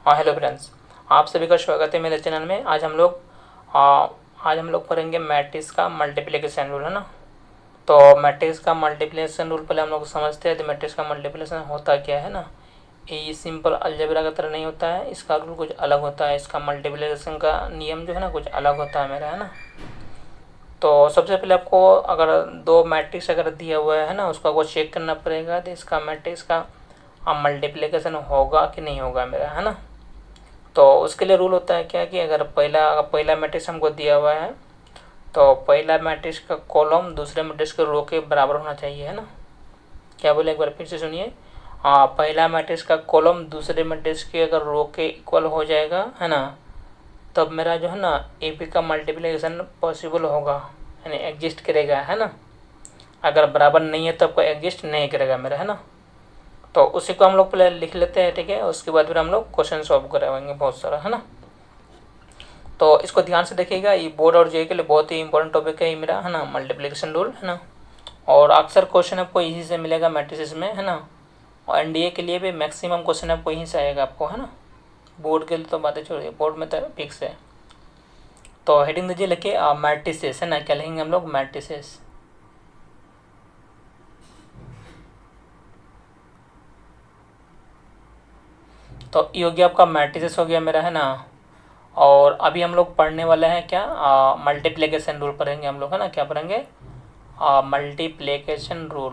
हाँ hello friends, आप सभी का स्वागत है मेरे चैनल में। आज हम लोग पढ़ेंगे मैट्रिक्स का मल्टीप्लिकेशन रूल, है ना। तो मैट्रिक्स का मल्टीप्लिकेशन रूल पहले हम लोग समझते हैं। तो मैट्रिक्स का मल्टीप्लिकेशन होता क्या है ना, ये सिंपल अलजेब्रा की तरह नहीं होता है। इसका रूल कुछ अलग होता है। इसका मल्टीप्लिकेशन का नियम जो है ना कुछ अलग होता है मेरा, है ना। तो सबसे पहले आपको अगर दो मैट्रिक्स अगर दिया हुआ है ना, उसको आपको चेक करना पड़ेगा तो इसका मैट्रिक्स का मल्टीप्लिकेशन होगा कि नहीं होगा मेरा, है ना। तो उसके लिए रूल होता है क्या कि अगर पहला मैट्रिक्स हमको दिया हुआ है तो पहला मैट्रिक्स का कॉलम दूसरे मैट्रिक्स के रो के बराबर होना चाहिए, है ना। क्या बोले एक बार फिर से सुनिए। पहला मैट्रिक्स का कॉलम दूसरे मैट्रिक्स के अगर रो के इक्वल हो जाएगा, है ना, तब मेरा जो है ना ए पी का मल्टीप्लिकेशन पॉसिबल होगा, यानी एग्जिस्ट करेगा, है ना। अगर बराबर नहीं है तब कोई एग्जिस्ट नहीं करेगा मेरा, है ना। तो उसी को हम लोग पहले लिख लेते हैं, ठीक है। उसके बाद फिर हम लोग क्वेश्चन सॉल्व करवाएंगे बहुत सारा, है ना। तो इसको ध्यान से देखिएगा, ये बोर्ड और जे के लिए बहुत ही इंपॉर्टेंट टॉपिक है ये मेरा, है ना, मल्टीप्लिकेशन रूल, है ना। और अक्सर क्वेश्चन आपको यहीं से मिलेगा मैट्रिसेस में, है ना। और एनडीए के लिए भी मैक्सिमम क्वेश्चन आपको यहीं से आएगा आपको, है ना। बोर्ड के लिए तो बातें छोड़िए, बोर्ड में तो फिक्स है। तो हेडिंग दीजिए लिखिए मैट्रिसेस, है ना। क्या लिखेंगे हम लोग? मैट्रिसेस। तो ये हो गया आपका मैट्रिसेस हो गया मेरा, है ना। और अभी हम लोग पढ़ने वाले हैं क्या, मल्टीप्लिकेशन रूल पढ़ेंगे हम लोग, है ना। क्या पढ़ेंगे? Multiplication rule.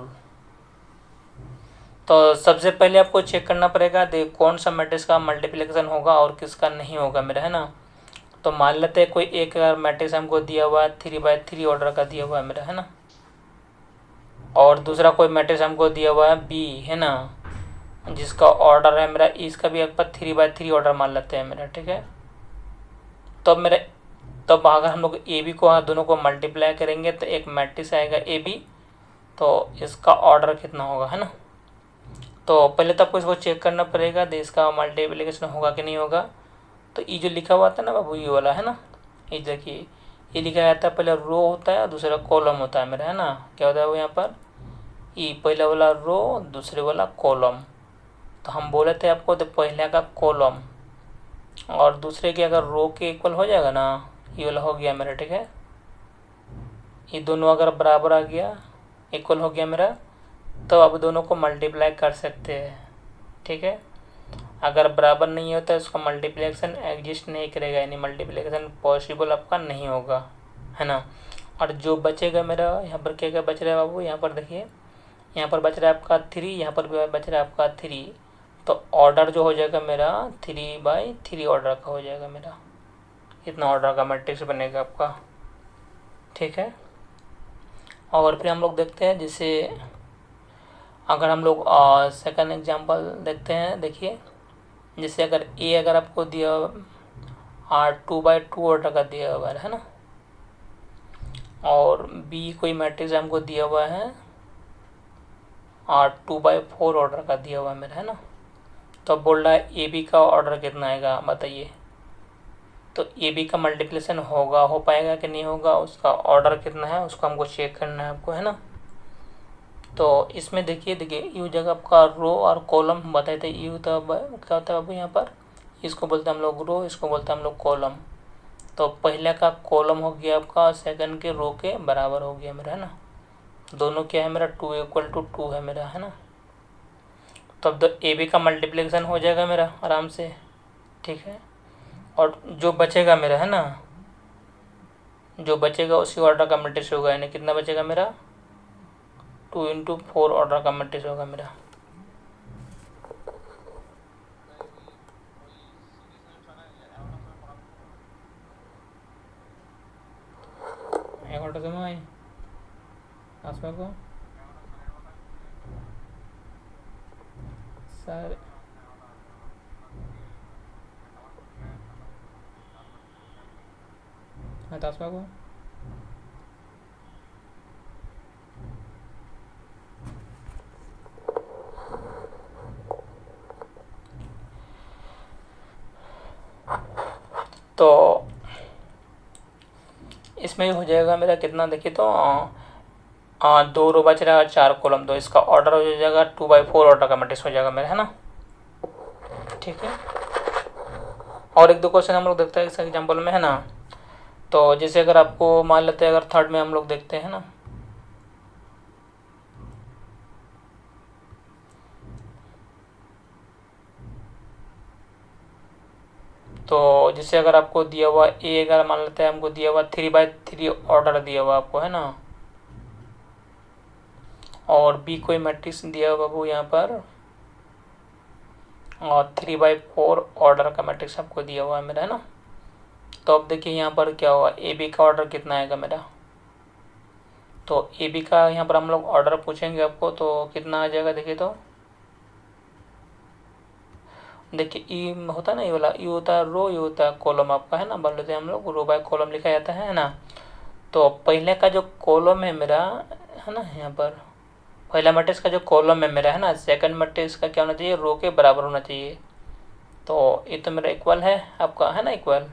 तो सबसे पहले आपको चेक करना पड़ेगा देख कौन सा मैट्रिक्स का मल्टीप्लिकेशन होगा और किसका नहीं होगा मेरा, है ना। तो मान लेते हैं कोई एक मैट्रिक्स हमको दिया हुआ है 3/3 ऑर्डर का दिया हुआ है मेरा, है ना। और दूसरा कोई मैट्रिक्स हमको दिया हुआ है बी, है ना, जिसका ऑर्डर है मेरा, इसका भी एक 3/3 ऑर्डर मान लेते हैं मेरा, ठीक है। तब मेरे तब अगर हम लोग ए बी को दोनों को मल्टीप्लाई करेंगे तो एक मैट्रिक्स आएगा ए बी। तो इसका ऑर्डर कितना होगा, है ना। तो पहले तो आपको इसको चेक करना पड़ेगा तो इसका मल्टीप्लिकेशन होगा कि नहीं होगा। तो ये जो लिखा हुआ था ना बाबू, ये वाला, है ना, ये देखिए, ये लिखा जाता है पहले रो होता है दूसरा कॉलम होता है मेरा, है ना। क्या होता है वो यहाँ पर, ये पहला वाला रो दूसरे वाला कॉलम। तो हम बोले थे आपको तो पहले का कॉलम और दूसरे के अगर रो के इक्वल हो जाएगा ना, ये वाला हो गया मेरा, ठीक है। ये दोनों अगर बराबर आ गया, इक्वल हो गया मेरा, तो अब दोनों को मल्टीप्लाई कर सकते हैं, ठीक है। अगर बराबर नहीं होता है उसका मल्टीप्लिकेशन एग्जिस्ट नहीं करेगा, यानी मल्टीप्लिकेशन पॉसिबल आपका नहीं होगा, है ना। और जो बचेगा मेरा यहाँ पर क्या क्या बच रहा है बाबू, यहाँ पर देखिए, यहाँ पर बच रहा है आपका 3, यहाँ पर भी बच रहा है आपका 3। तो ऑर्डर जो हो जाएगा मेरा 3/3 ऑर्डर का हो जाएगा मेरा, इतना ऑर्डर का मैट्रिक्स बनेगा आपका, ठीक है। और फिर हम लोग देखते हैं, जैसे अगर हम लोग सेकंड एग्जांपल देखते हैं, देखिए, जैसे अगर आपको दिया 2/2 ऑर्डर का दिया हुआ है ना, और बी कोई मैट्रिक्स हमको दिया हुआ है 2/4 ऑर्डर का दिया हुआ है मेरा, है ना। तो अब बोल रहा है ए बी का ऑर्डर कितना आएगा बताइए। तो ए बी का मल्टीप्लिकेशन हो पाएगा कि नहीं होगा, उसका ऑर्डर कितना है उसको हमको चेक करना है आपको, है ना। तो इसमें देखिए यू जगह आपका रो और कॉलम बताए थे, यू तो क्या होता है अब यहाँ पर, इसको बोलते हैं हम लोग रो, इसको बोलते हैं हम लोग कॉलम। तो पहले का कॉलम हो गया आपका सेकंड के रो के बराबर हो गया मेरा, है ना। दोनों क्या है मेरा 2 = 2 है मेरा, है ना। तो अब ए बी का मल्टीप्लिकेशन हो जाएगा मेरा आराम से, ठीक है। और जो बचेगा मेरा, है ना, जो बचेगा उसी ऑर्डर का मल्टीप्लिकेशन होगा, यानी कितना बचेगा मेरा 2 × 4 ऑर्डर का मल्टीप्लिकेशन होगा मेरा। এগারোটার সময় আসবে গো স্যার। হ্যাঁ তো আসবে গো। तो इसमें हो जाएगा मेरा कितना, देखिए तो 2 रो बच रहा है 4 कॉलम, तो इसका ऑर्डर हो जाएगा 2/4 ऑर्डर का मैट्रिक्स हो जाएगा मेरा, है ना, ठीक है। और एक दो क्वेश्चन हम लोग देखते हैं इस एग्जाम्पल में, है ना। तो जैसे अगर आपको मान लेते हैं, अगर थर्ड में हम लोग देखते हैं ना, तो जैसे अगर आपको दिया हुआ ए, अगर मान लेते हैं हमको दिया हुआ 3/3 ऑर्डर दिया हुआ आपको, है ना, और बी कोई मैट्रिक्स दिया हुआ बाबू यहाँ पर, और 3/4 ऑर्डर का मैट्रिक्स आपको दिया हुआ है मेरा, है ना। तो अब देखिए यहाँ पर क्या हुआ, ए बी का ऑर्डर कितना आएगा मेरा। तो ए बी का यहाँ पर हम लोग ऑर्डर पूछेंगे आपको, तो कितना आ जाएगा देखिए। तो देखिए ई होता है ना, ये वाला ई होता है रो, ये होता है कॉलम आपका, है ना। बोल लेते हैं हम लोग रो बाय कॉलम लिखा जाता है ना। तो पहले का जो कॉलम है मेरा, है ना, यहाँ पर पहला मैट्रिक्स का जो कॉलम है मेरा, है ना, सेकंड मैट्रिक्स का क्या होना चाहिए, रो के बराबर होना चाहिए। तो ये तो मेरा इक्वल है आपका, है ना, इक्वल।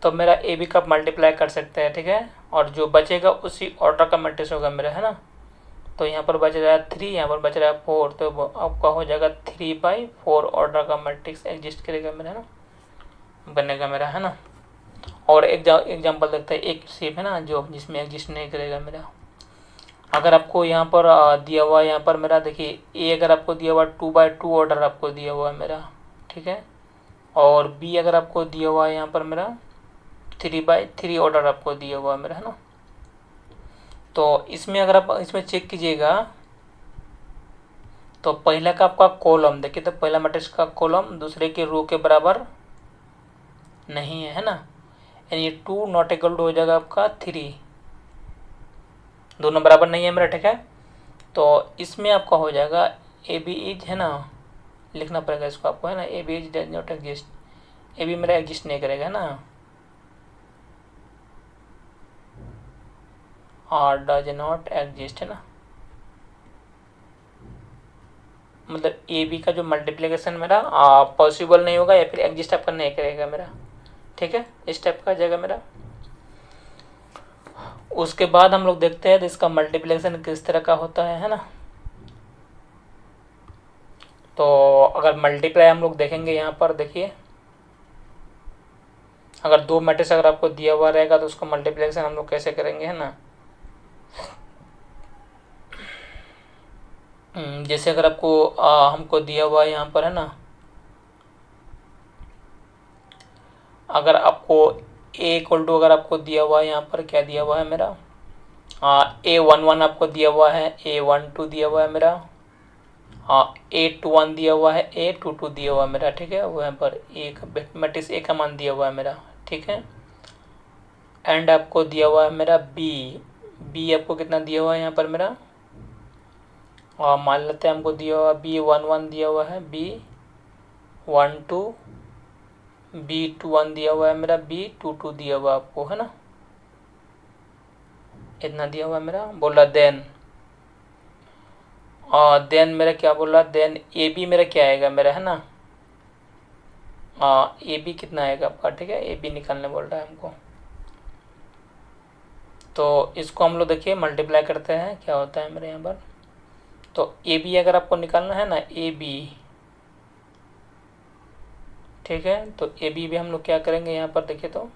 तो मेरा ए बी का मल्टीप्लाई कर सकते हैं, ठीक है। और जो बचेगा उसी ऑर्डर का मैट्रिक्स होगा मेरा, है ना। तो यहाँ पर बच रहा है 3, यहाँ पर बच रहा है 4, तो आपका हो जाएगा 3/4 ऑर्डर का मैट्रिक्स एग्जिस्ट करेगा मेरा, है ना, बनेगा मेरा, है ना। और एग्जाम्पल देखते हैं, एक शेप है ना जो जिसमें एग्जिस्ट नहीं करेगा मेरा। अगर आपको यहाँ पर दिया हुआ है, यहाँ पर मेरा देखिए ए अगर आपको दिया हुआ 2/2 ऑर्डर आपको दिया हुआ है मेरा, ठीक है। और बी अगर आपको दिया हुआ है यहाँ पर मेरा 3/3 ऑर्डर आपको दिया हुआ है मेरा, है ना। तो इसमें अगर आप इसमें चेक कीजिएगा, तो पहला का आपका कॉलम देखिए, तो पहला मैट्रिक्स का कॉलम दूसरे के रो के बराबर नहीं है, है ना। यानी 2 नॉट इक्वल टू हो जाएगा आपका 3, दोनों बराबर नहीं है मेरा, ठीक है। तो इसमें आपका हो जाएगा ए बी इज, है ना, लिखना पड़ेगा इसको आपको, है ना। A B is does not exist, A B मेरा एग्जिस्ट नहीं करेगा, है ना, और डज नॉट एग्जिस्ट, है ना। मतलब ए बी का जो मल्टीप्लिकेशन मेरा पॉसिबल नहीं होगा, या फिर एग्जिस्ट आपका नहीं करेगा मेरा, ठीक है। इस टाइप का जाएगा मेरा। उसके बाद हम लोग देखते हैं तो इसका मल्टीप्लिकेशन किस तरह का होता है ना। तो अगर मल्टीप्लाई हम लोग देखेंगे यहाँ पर, देखिए अगर दो मैट्रिक्स अगर आपको दिया हुआ रहेगा तो उसका मल्टीप्लिकेशन हम लोग कैसे करेंगे, है ना। जैसे अगर आपको हमको दिया हुआ है यहाँ पर, है ना, अगर आपको ए इक्वल टू अगर आपको दिया हुआ है यहाँ पर क्या दिया हुआ है मेरा, A11 आपको दिया हुआ है, A12 दिया हुआ है मेरा, A21 दिया हुआ है, A22 दिया हुआ है मेरा, ठीक है। वो यहाँ पर एक मैट्रिक्स ए का मान दिया हुआ है मेरा, ठीक है। एंड आपको दिया हुआ है मेरा बी आपको कितना दिया हुआ है यहाँ पर मेरा, और मान लेते हैं हमको दिया हुआ B11 दिया हुआ है, B12 B21 दिया हुआ है मेरा, B22 दिया हुआ आपको, है ना, इतना दिया हुआ है मेरा। बोल रहा देन मेरा क्या बोल रहा, देन ए बी मेरा क्या आएगा मेरा, है ना, ए बी कितना आएगा आपका, ठीक है। ए बी निकालने बोल रहा है हमको। तो इसको हम लोग देखिए मल्टीप्लाई करते हैं, क्या होता है मेरे यहाँ पर। तो ए बी अगर आपको निकालना है ना, ए बी, ठीक है। तो ए बी भी हम लोग क्या करेंगे यहाँ पर देखिए, तो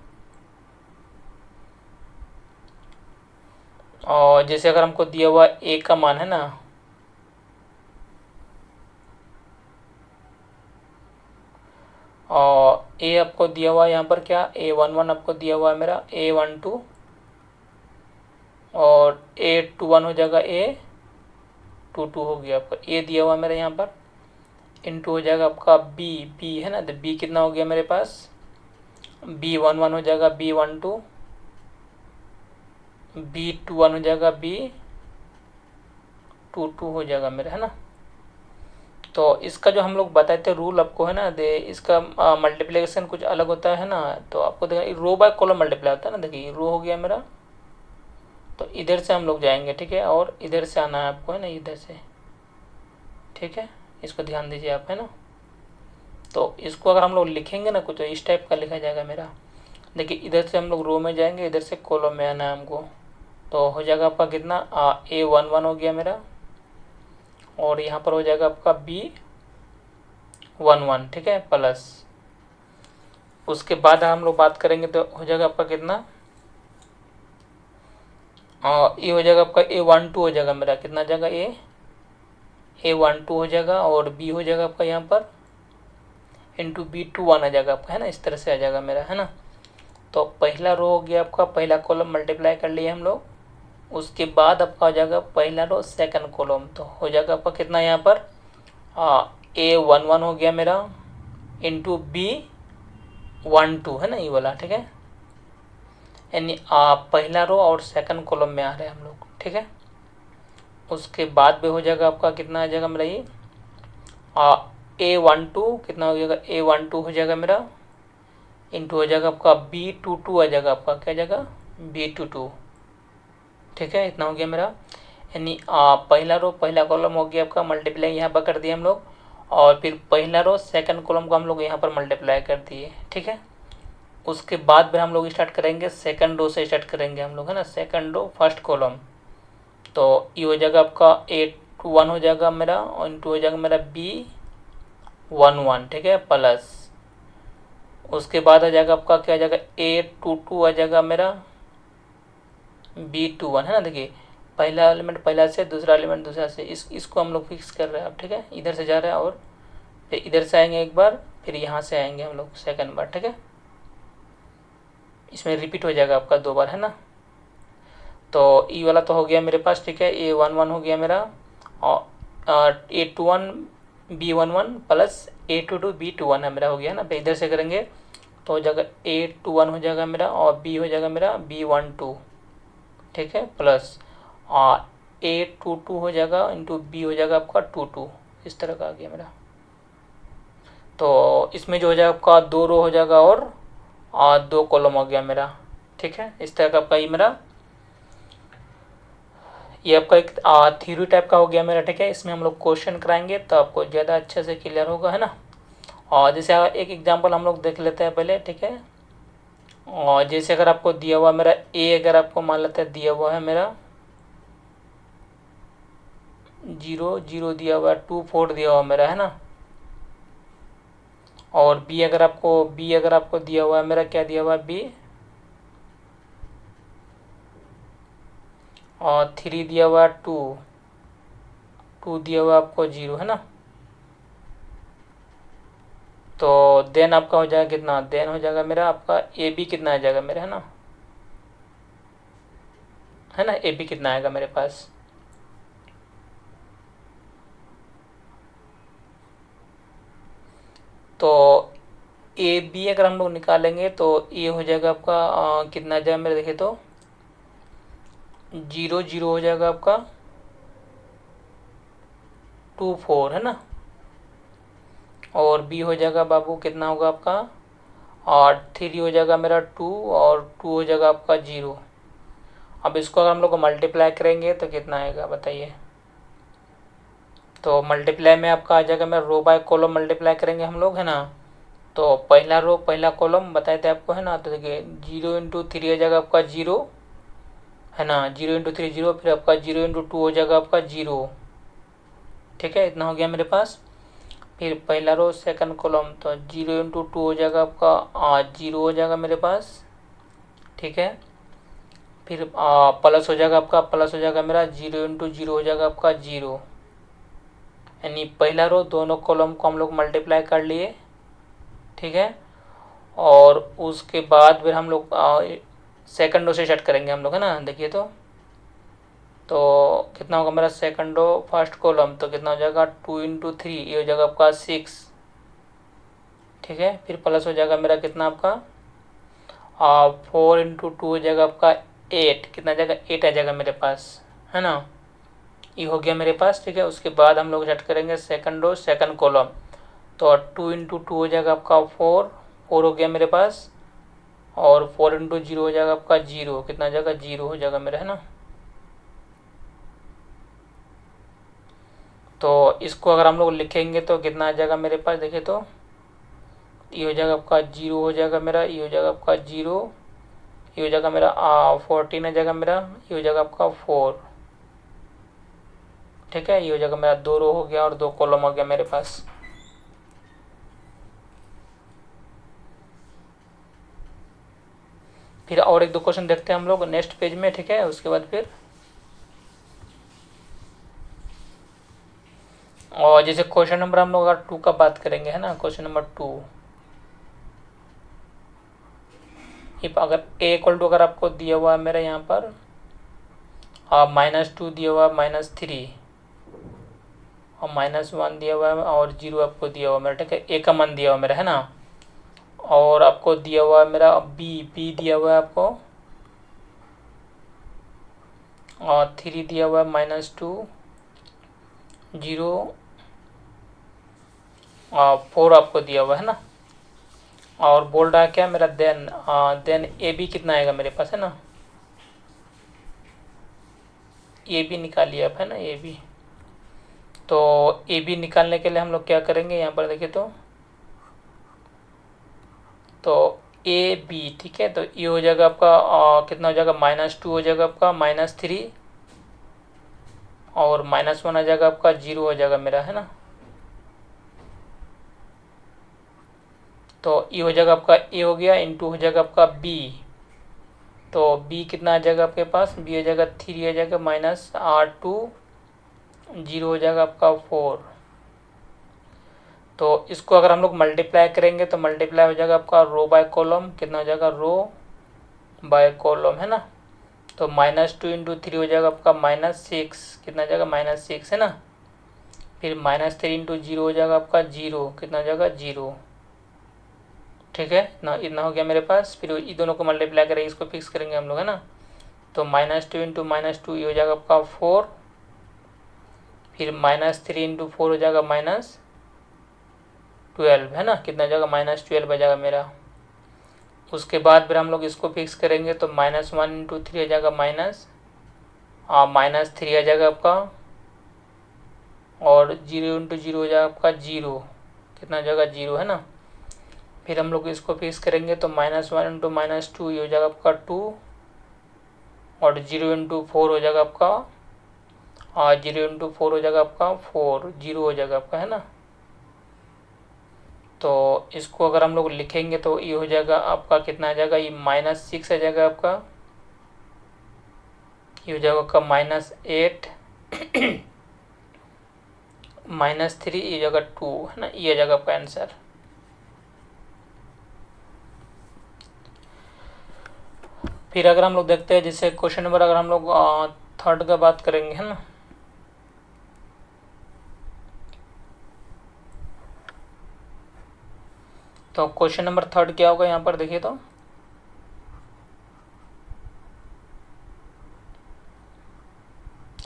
और जैसे अगर हमको दिया हुआ ए का मान है ना, और ए आपको दिया हुआ है यहाँ पर क्या, A11 आपको दिया हुआ है मेरा, A12 और A21 हो जाएगा, A22 हो गया आपका, ए दिया हुआ है मेरा यहाँ पर, इनटू हो जाएगा आपका बी है ना। तो बी कितना हो गया मेरे पास, B11 हो जाएगा, B12 B21 हो जाएगा, B22 हो जाएगा मेरा, है ना। तो इसका जो हम लोग बताए थे रूल आपको, है ना, दे इसका मल्टीप्लिकेशन कुछ अलग होता है ना। तो आपको देखा रो बाय कॉलम मल्टीप्लाई होता है ना। देखिए रो हो गया मेरा, तो इधर से हम लोग जाएंगे, ठीक है, और इधर से आना है आपको, है ना, इधर से, ठीक है। इसको ध्यान दीजिए आप, है ना। तो इसको अगर हम लोग लिखेंगे ना कुछ, तो इस टाइप का लिखा जाएगा मेरा। देखिए इधर से हम लोग रो में जाएंगे, इधर से कॉलम में आना है हमको। तो हो जाएगा आपका कितना, A11 हो गया मेरा, और यहाँ पर हो जाएगा आपका B11, ठीक है, प्लस उसके बाद हम लोग बात करेंगे तो हो जाएगा आपका कितना, ये हो जाएगा आपका A12 हो जाएगा मेरा, कितना जाएगा A12 हो जाएगा, और B हो जाएगा आपका यहाँ पर इंटू B21 आ जाएगा आपका, है ना, इस तरह से आ जाएगा मेरा, है ना। तो पहला रो हो गया आपका, पहला कॉलम मल्टीप्लाई कर लिए हम लोग, उसके बाद आपका हो जाएगा पहला रो सेकंड कॉलम, तो हो जाएगा आपका कितना यहाँ पर A11 हो गया मेरा इंटू B12, है ना, ये वाला, ठीक है, यानी पहला रो और सेकंड कॉलम में आ रहे हैं हम लोग, ठीक है। उसके बाद में हो जाएगा आपका कितना आ जाएगा मेरा ये A12, कितना हो जाएगा A12 हो जाएगा मेरा इंटू हो जाएगा आपका B22 आ जाएगा आपका, क्या जाएगा B22, ठीक है, इतना हो गया मेरा, यानी पहला रो पहला कॉलम हो गया आपका मल्टीप्लाई यहाँ पर कर दिए हम लोग, और फिर पहला रो सेकंड कॉलम को हम लोग यहाँ पर मल्टीप्लाई कर दिए, ठीक है। उसके बाद फिर हम लोग स्टार्ट करेंगे सेकंड रो से, स्टार्ट करेंगे हम लोग, है ना, सेकंड रो फर्स्ट कॉलम, तो ये हो जाएगा आपका A21 हो जाएगा मेरा, और इंटू हो जाएगा मेरा B11, ठीक है, प्लस उसके बाद आ जाएगा आपका क्या आ जाएगा A22 आ जाएगा मेरा B21, है ना। देखिए पहला एलिमेंट पहला से, दूसरा एलिमेंट दूसरा से, इसको हम लोग फिक्स कर रहे हैं अब, ठीक है, इधर से जा रहा है और फिर इधर से आएंगे एक बार, फिर यहाँ से आएंगे हम लोग सेकंड बार, ठीक है, इसमें रिपीट हो जाएगा आपका 2 बार, है ना। तो ई वाला तो हो गया मेरे पास, ठीक है, A11 हो गया मेरा, और A21 B11 plus A22 B21 है मेरा, हो गया ना। फिर इधर से करेंगे तो हो जाएगा A21 हो जाएगा मेरा, और B हो जाएगा मेरा B12, ठीक है, प्लस A22 हो जाएगा इंटू B हो जाएगा आपका 22, इस तरह का आ गया मेरा। तो इसमें जो हो जाएगा आपका 2 रो हो जाएगा और 2 कॉलम हो गया मेरा, ठीक है, इस तरह का आपका ये मेरा, ये आपका एक थ्योरी टाइप का हो गया मेरा, ठीक है। इसमें हम लोग क्वेश्चन कराएंगे तो आपको ज़्यादा अच्छे से क्लियर होगा, है ना। और जैसे एक एग्जांपल हम लोग देख लेते हैं पहले, ठीक है। और जैसे अगर आपको दिया हुआ मेरा अगर आपको मान लेते हैं दिया हुआ है मेरा 0 0 दिया हुआ है, 2 4 दिया हुआ मेरा, है ना। और B अगर आपको दिया हुआ है मेरा, क्या दिया हुआ है B, और 3 दिया हुआ है 2 दिया हुआ आपको 0, है ना। तो देन आपका हो जाएगा कितना, देन हो जाएगा मेरा आपका AB कितना आ जाएगा मेरा, है ना, AB कितना आएगा मेरे पास, तो AB अगर हम लोग निकालेंगे तो ये हो जाएगा आपका कितना आ जाएगा मेरे, देखे तो 0 0 हो जाएगा आपका 2 4, है ना। और B हो जाएगा बाबू कितना होगा आपका, और 3 हो जाएगा मेरा 2, और 2 हो जाएगा आपका 0। अब इसको अगर हम लोग मल्टीप्लाई करेंगे तो कितना आएगा बताइए। तो मल्टीप्लाई में आपका आ जाएगा मेरा रो बाय कॉलम मल्टीप्लाई करेंगे हम लोग, है ना। तो पहला रो पहला कॉलम बताए थे आपको, है ना। तो देखिए 0 इंटू 3 हो जाएगा आपका 0, है ना, 0 इंटू 3 0, फिर आपका 0 इंटू 2 हो जाएगा आपका 0, ठीक है, इतना हो गया मेरे पास। फिर पहला रो सेकंड कॉलम, तो 0 इंटू 2 हो जाएगा आपका 0 हो जाएगा मेरे पास, ठीक है। फिर प्लस हो जाएगा आपका, प्लस हो जाएगा मेरा 0 इंटू 0 हो जाएगा आपका 0, यानी पहला रो दोनों कॉलम को हम लोग मल्टीप्लाई कर लिए, ठीक है। और उसके बाद फिर हम लोग सेकंड रो से स्टार्ट करेंगे हम लोग, है ना। देखिए तो कितना होगा मेरा सेकंड रो फर्स्ट कॉलम, तो कितना हो जाएगा 2 इंटू 3, ये हो जाएगा आपका 6, ठीक है। फिर प्लस हो जाएगा मेरा कितना आपका 4 इंटू 2 हो जाएगा आपका 8, कितना जाएगा 8 आ जाएगा मेरे पास, है ना। ये हो गया मेरे पास, ठीक है। उसके बाद हम लोग स्टार्ट करेंगे सेकंड रो सेकंड कॉलम, तो 2 इंटू 2 हो जाएगा आपका 4 हो गया मेरे पास, और 4 इंटू 0 हो जाएगा आपका 0, कितना आ जाएगा 0 हो जाएगा मेरा, है ना। तो इसको अगर हम लोग लिखेंगे तो कितना आ जाएगा मेरे पास, देखिए तो ये हो जाएगा आपका 0 हो जाएगा मेरा, ये हो जाएगा आपका 0, ये हो जाएगा मेरा 14 आ जाएगा मेरा, ये हो जाएगा आपका 4, ठीक है। ये हो जाएगा मेरा 2 रो हो गया और 2 कॉलम हो गया मेरे पास। फिर और एक दो क्वेश्चन देखते हैं हम लोग नेक्स्ट पेज में, ठीक है। उसके बाद फिर और जैसे क्वेश्चन नंबर हम लोग अगर 2 का बात करेंगे, है ना, क्वेश्चन नंबर 2, अगर ए इक्वल टू अगर आपको दिया हुआ है मेरा यहाँ पर -2 दिया हुआ है, -3 और -1 दिया हुआ है और 0 आपको दिया हुआ है मेरा, ठीक है। ए का मान दिया हुआ है मेरा, है ना। और आपको दिया हुआ है मेरा बी दिया हुआ है आपको, और 3 दिया हुआ है, -2, 0 और 4 आपको दिया हुआ है ना। और बोल रहा है क्या मेरा देन ए बी कितना आएगा मेरे पास, है ना। ए बी निकालिए आप, है ना, ए बी। तो ए बी निकालने के लिए हम लोग क्या करेंगे, यहाँ पर देखिए तो ए बी, ठीक है। तो ये हो जाएगा आपका कितना हो जाएगा, -2 हो जाएगा आपका, -3 और -1 आ जाएगा आपका, 0 हो जाएगा मेरा, है ना। तो ये हो जाएगा आपका ए हो गया, इंटू हो जाएगा आपका बी। तो बी कितना आ जाएगा आपके पास, बी हो जाएगा 3 आ जाएगा, -2, 0 हो जाएगा आपका 4। तो इसको अगर हम लोग मल्टीप्लाई करेंगे तो मल्टीप्लाई हो जाएगा आपका रो बाय कॉलम, कितना हो जाएगा, रो बाय कॉलम, है ना। तो -2 इंटू 3 हो जाएगा आपका -6, कितना हो जाएगा, -6, है ना। फिर -3 इंटू 0 हो जाएगा आपका 0, कितना हो जाएगा, 0, ठीक है ना। इतना हो गया मेरे पास। फिर ये दोनों को मल्टीप्लाई करेंगे, इसको फिक्स करेंगे हम लोग, है ना। तो -2 इंटू -2 ये हो जाएगा आपका 4, फिर -3 इंटू 4 हो जाएगा -12, है ना। कितना हो जाएगा, -12 हो जाएगा मेरा। उसके बाद फिर हम लोग इसको फिक्स करेंगे तो -1 इंटू 3 हो जाएगा -3 आ जाएगा आपका, और 0 इंटू 0 हो जाएगा आपका 0, कितना हो जाएगा, 0, है ना। फिर हम लोग इसको फिक्स करेंगे तो -1 इंटू -2 ये हो जाएगा आपका 2, और 0 इंटू 4 हो जाएगा आपका, और 0 इंटू 4 हो जाएगा आपका 4, 0 हो जाएगा आपका, है ना। तो इसको अगर हम लोग लिखेंगे तो ये हो जाएगा आपका, कितना आ जाएगा, ये -6 आ जाएगा आपका, ये हो जाएगा आपका -8 -3, ये जगह 2, है ना। ये जगह आपका आंसर। फिर अगर हम लोग देखते हैं जैसे क्वेश्चन नंबर अगर हम लोग 3 का बात करेंगे, है ना। तो क्वेश्चन नंबर 3 क्या होगा, यहाँ पर देखिए तो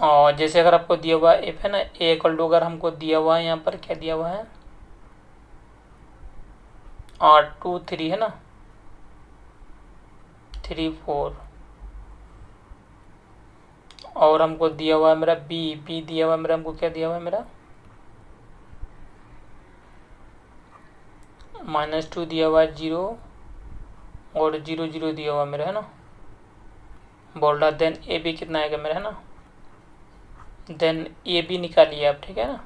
और जैसे अगर आपको दिया हुआ है एफ, है ना, ए इक्वल टू अगर हमको दिया हुआ है यहाँ पर क्या दिया हुआ है, 2 3, है ना, 3 4, और हमको दिया हुआ है मेरा बी दिया हुआ है मेरा, हमको क्या दिया हुआ है मेरा, -2 दिया हुआ है, 0 और 0 0 दिया हुआ है मेरा, है ना। बोल रहा देन ए बी कितना आएगा मेरा, है ना। देन ए बी निकालिए आप, ठीक है ना।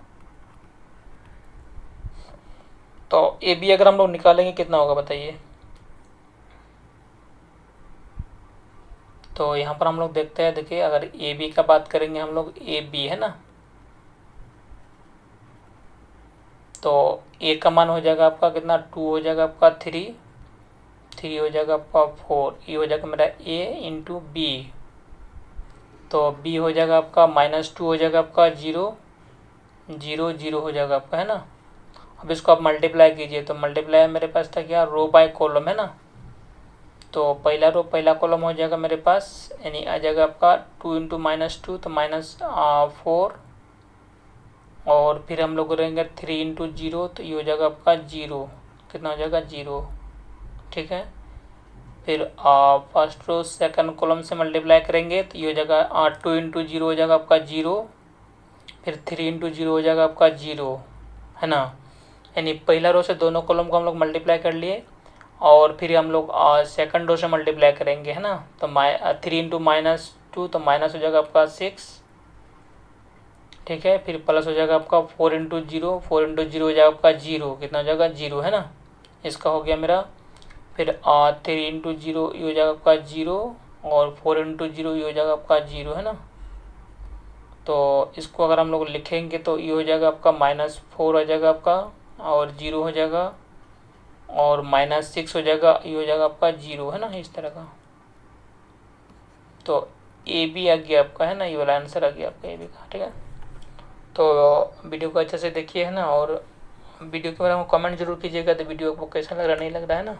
तो ए बी अगर हम लोग निकालेंगे कितना होगा बताइए। तो यहाँ पर हम लोग देखते हैं, देखिए अगर ए बी का बात करेंगे हम लोग, ए बी, है ना। तो ए का मान हो जाएगा आपका कितना, 2 हो जाएगा आपका, 3 हो जाएगा आपका 4, ये हो जाएगा मेरा ए इंटू बी। तो बी हो जाएगा आपका -2 हो जाएगा आपका, 0 0 0 हो जाएगा आपका, है ना। अब इसको आप मल्टीप्लाई कीजिए तो मल्टीप्लाई मेरे पास था क्या, रो बाय कॉलम, है ना। तो पहला रो पहला कॉलम हो जाएगा मेरे पास, यानी आ जाएगा आपका 2 इंटू -2 तो -4, और फिर हम लोग करेंगे 3 इंटू 0 तो ये हो जाएगा आपका 0, कितना हो जाएगा, 0, ठीक है। फिर फर्स्ट रो सेकंड कॉलम से मल्टीप्लाई करेंगे तो ये हो जाएगा 2 इंटू 0 हो जाएगा आपका 0, फिर 3 इंटू 0 हो जाएगा आपका 0, है ना। यानी पहला रो से दोनों कॉलम को हम लोग मल्टीप्लाई कर लिए, और फिर हम लोग सेकंड रो से मल्टीप्लाई करेंगे, है ना। तो 3 इंटू -2 तो माइनस हो जाएगा आपका 6, ठीक है। फिर प्लस हो जाएगा आपका 4 इंटू 0 हो जाएगा आपका 0, कितना हो जाएगा, 0, है ना। इसका हो गया मेरा। फिर 3 × 0 ये हो जाएगा आपका 0 और 4 × 0 ये हो जाएगा आपका 0, है ना। तो इसको अगर हम लोग लिखेंगे तो ये हो जाएगा आपका -4 हो जाएगा आपका, और 0 हो जाएगा, और -6 हो जाएगा, ये हो जाएगा आपका 0, है ना, इस तरह का। तो ए बी आ गया आपका, है ना, ये वाला आंसर आ गया आपका ए बी का, ठीक है। तो वीडियो को अच्छे से देखिए, है ना, और वीडियो के बारे में कमेंट जरूर कीजिएगा तो वीडियो आपको कैसा लग रहा नहीं लग रहा है ना।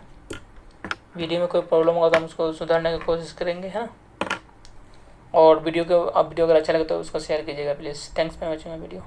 वीडियो में कोई प्रॉब्लम होगा तो हम उसको सुधारने की कोशिश करेंगे, है ना। और वीडियो अगर अच्छा लगे तो उसको शेयर कीजिएगा please. Thanks for watching my video.